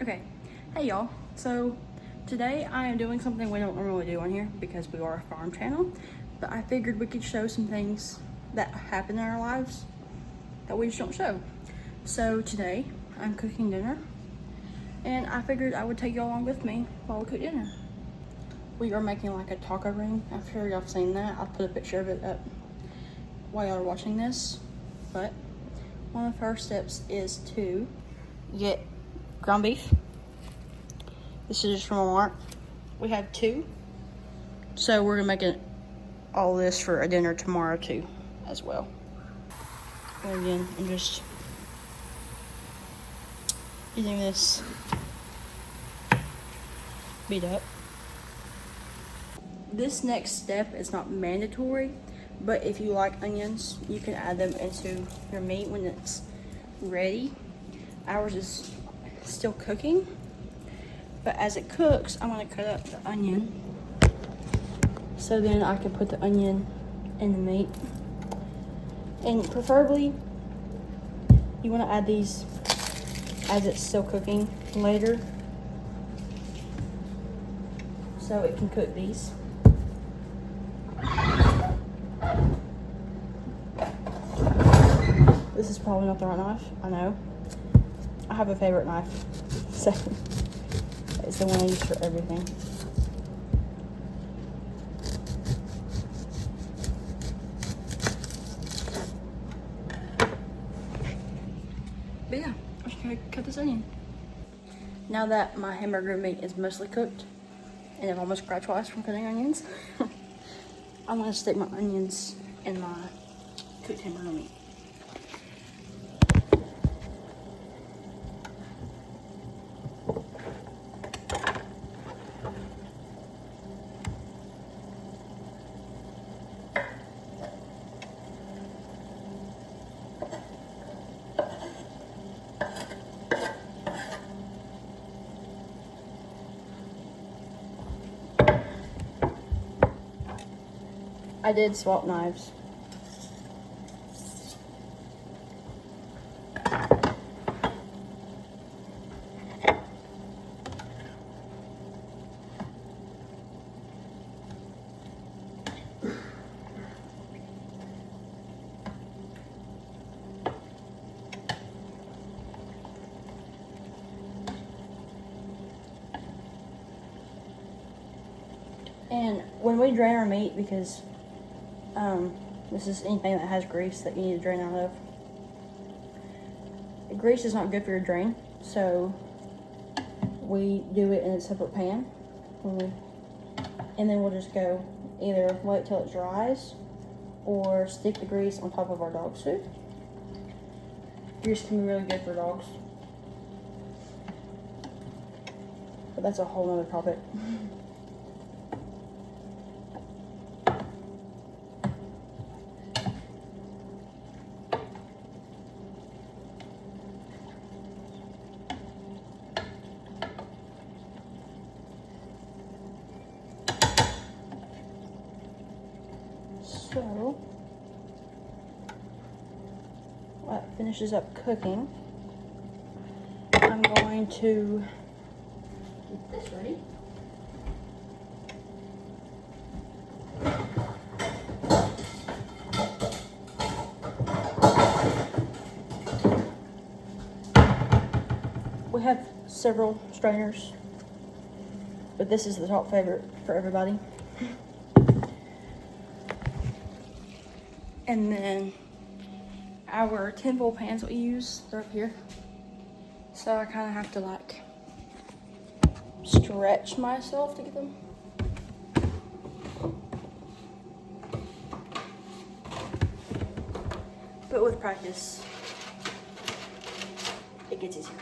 Okay, hey y'all. So today I am doing something we don't normally do on here because we are a farm channel, but I figured we could show some things that happen in our lives that we just don't show. So today I'm cooking dinner and I figured I would take y'all along with me while we cook dinner. We are making like a taco ring. I'm sure y'all have seen that. I'll put a picture of it up while y'all are watching this. But one of the first steps is to get ground beef. This is just from Walmart. We have 2. So we're gonna make all this for a dinner tomorrow too, as well. And again, I'm just getting this beat up. This next step is not mandatory, but if you like onions, you can add them into your meat when it's ready. Ours is still cooking, but as it cooks, I'm gonna cut up the onion so then I can put the onion in the meat. And preferably, you wanna add these as it's still cooking later, so it can cook these. This is probably not the right knife, I know. I have a favorite knife, so it's the one I use for everything. But yeah, I'm just gonna cut this onion. Now that my hamburger meat is mostly cooked, and I've almost cried twice from cutting onions, I'm gonna stick my onions in my cooked hamburger meat. I did swap knives. And when we drain our meat, because this is anything that has grease that you need to drain out of. Grease is not good for your drain, so we do it in a separate pan. And then we'll just go either wait till it dries or stick the grease on top of our dog food. Grease can be really good for dogs, but that's a whole nother topic. So, while it finishes up cooking, I'm going to get this ready. We have several strainers, but this is the top favorite for everybody. And then our 10-bowl pans that we use, they're up here. So I kind of have to like stretch myself to get them. But with practice, it gets easier.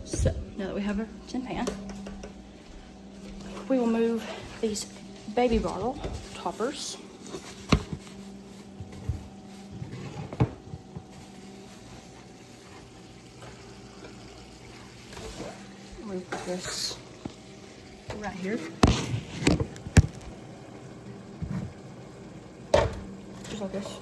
So now that we have our tin pan, we will move these baby bottle toppers. We put this right here. just like this.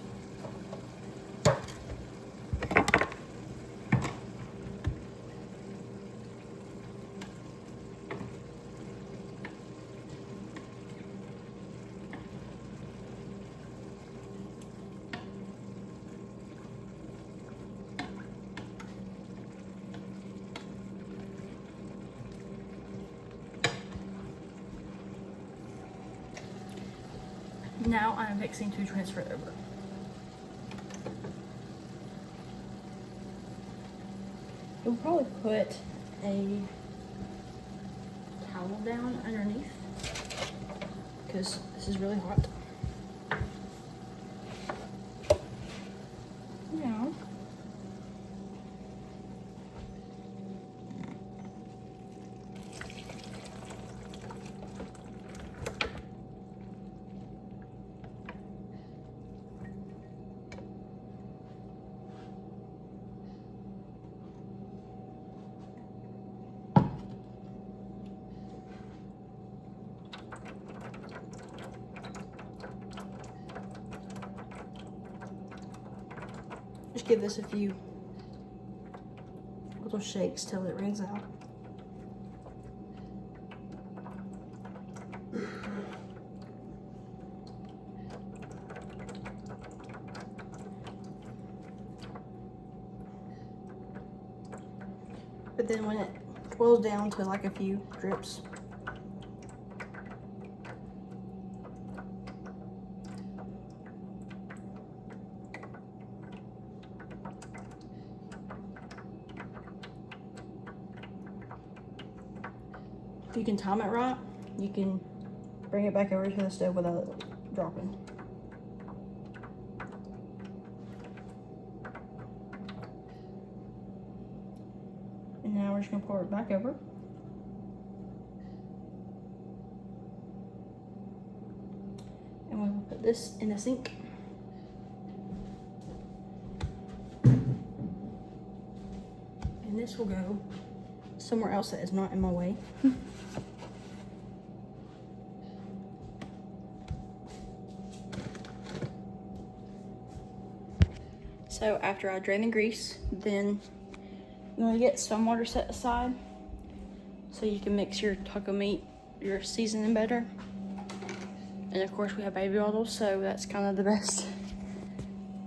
Now I'm fixing to transfer it over. We'll probably put a towel down underneath because this is really hot. Now, just give this a few little shakes till it rings out. But then when it boils down to like a few drips, if you can time it right, you can bring it back over to the stove without it dropping. And now we're just gonna pour it back over. And we will put this in the sink. And this will go somewhere else that is not in my way. So after I drain the grease, then you want to get some water set aside so you can mix your taco meat, your seasoning better. And of course we have baby bottles, so that's kind of the best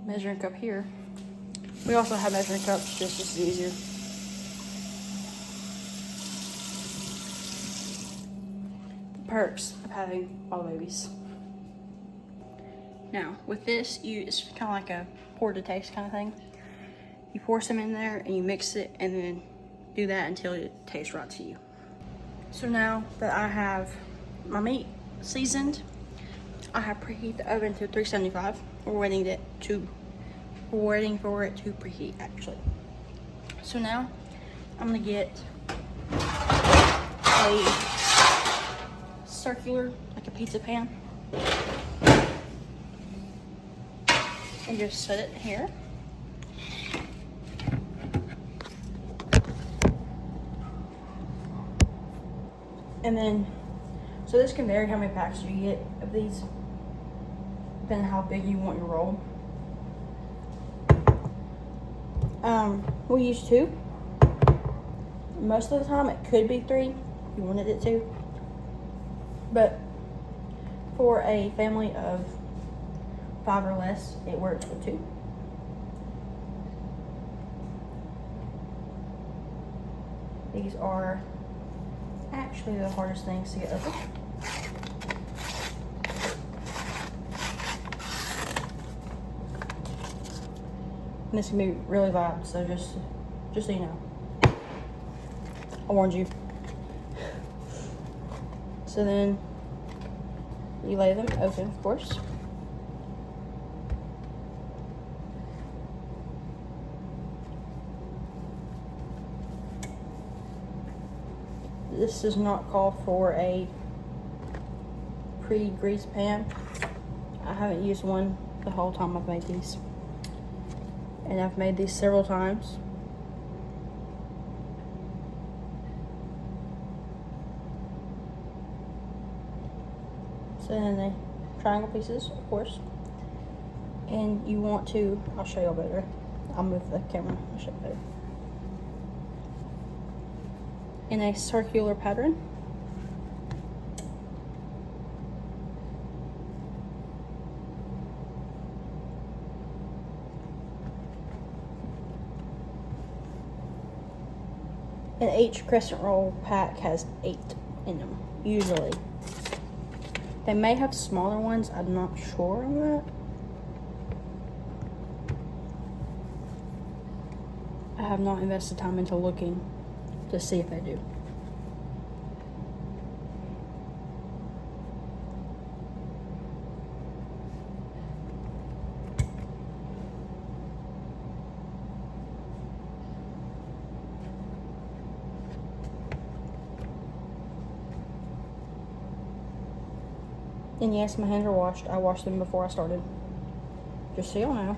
measuring cup here. We also have measuring cups, just as easier. The perks of having all babies. Now with this, it's kind of like a pour to taste kind of thing. You pour some in there and you mix it and then do that until it tastes right to you. So now that I have my meat seasoned, I have preheated the oven to 375. We're waiting for it to preheat actually. So now I'm gonna get a circular, like a pizza pan, and just set it here. And then, so this can vary how many packs you get of these, depending on how big you want your roll. We use 2. Most of the time it could be 3 if you wanted it to. But for a family of 5 or less, it works with 2. These are actually the hardest things to get open. And this can be really loud, so just so you know. I warned you. So then you lay them open, of course. This does not call for a pre-greased pan. I haven't used one the whole time I've made these. And I've made these several times. So then the triangle pieces, of course. And you want to, I'll show you better. I'll move the camera, I'll show you better. In a circular pattern. And each crescent roll pack has 8 in them, usually. They may have smaller ones, I'm not sure on that. I have not invested time into looking to see if they do. And yes, my hands are washed. I washed them before I started. Just so y'all know.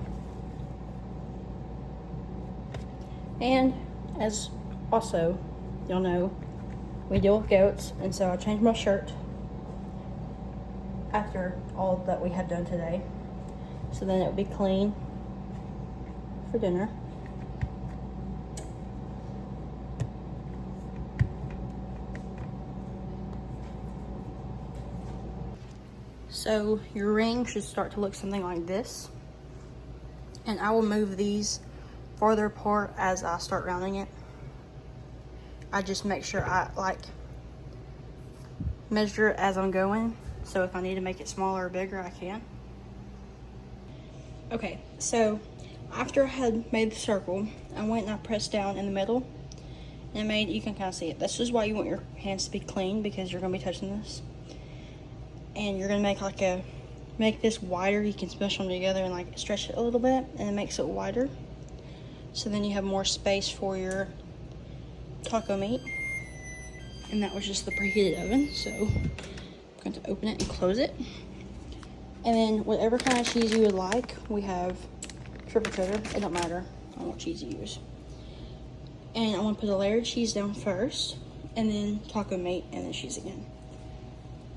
And as also, y'all know, we deal with goats, and so I changed my shirt after all that we have done today. So then it would be clean for dinner. So your ring should start to look something like this. And I will move these farther apart as I start rounding it. I just make sure I measure it as I'm going. So if I need to make it smaller or bigger, I can. Okay, so after I had made the circle, I went and I pressed down in the middle. And you can kind of see it. This is why you want your hands to be clean, because you're gonna be touching this. And you're gonna make this wider. You can smush them together and stretch it a little bit, and it makes it wider. So then you have more space for your taco meat. And that was just the preheated oven. So I'm going to open it and close it. And then whatever kind of cheese you would like, we have triple cheddar. It don't matter on what cheese you use. And I'm gonna put a layer of cheese down first, and then taco meat, and then cheese again.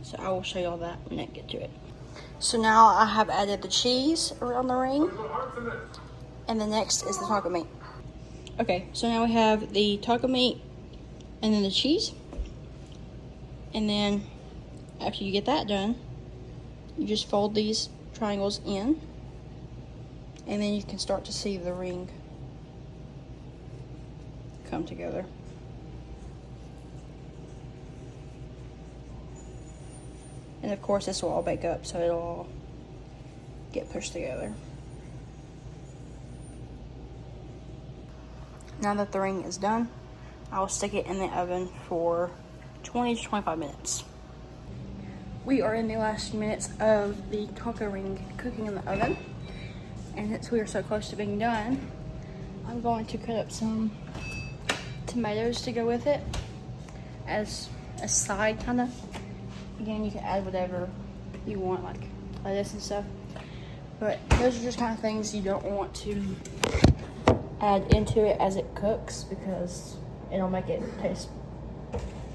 So I will show you all that when I get to it. So now I have added the cheese around the ring. And the next is the taco meat. Okay, so now we have the taco meat and then the cheese. And then after you get that done, you just fold these triangles in. And then you can start to see the ring come together. And of course this will all bake up, so it'll all get pushed together. Now that the ring is done, I will stick it in the oven for 20 to 25 minutes. We are in the last few minutes of the taco ring cooking in the oven. And since we are so close to being done, I'm going to cut up some tomatoes to go with it as a side, kind of. Again, you can add whatever you want, like lettuce and stuff. But those are just kind of things you don't want to add into it as it cooks, because it'll make it taste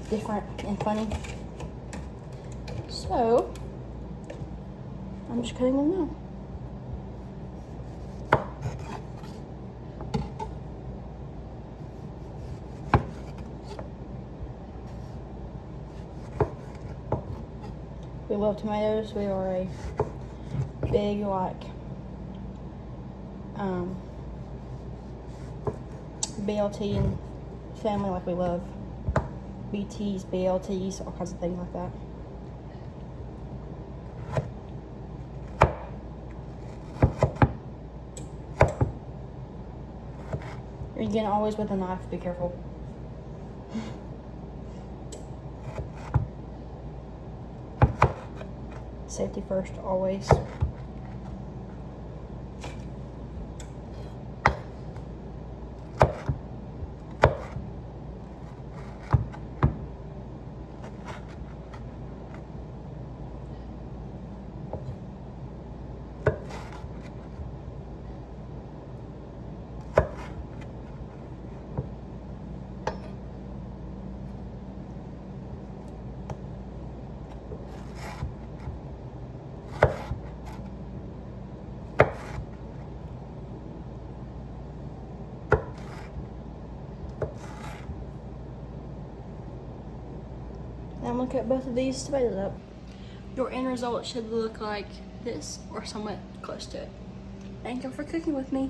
different and funny. So I'm just cutting them now. We love tomatoes. We are a big BLT and family. We love BTs, BLTs, all kinds of things like that. Again, always with a knife, be careful. Safety first, always. Now I'm gonna cut both of these tomatoes up. Your end result should look like this or somewhat close to it. Thank you for cooking with me.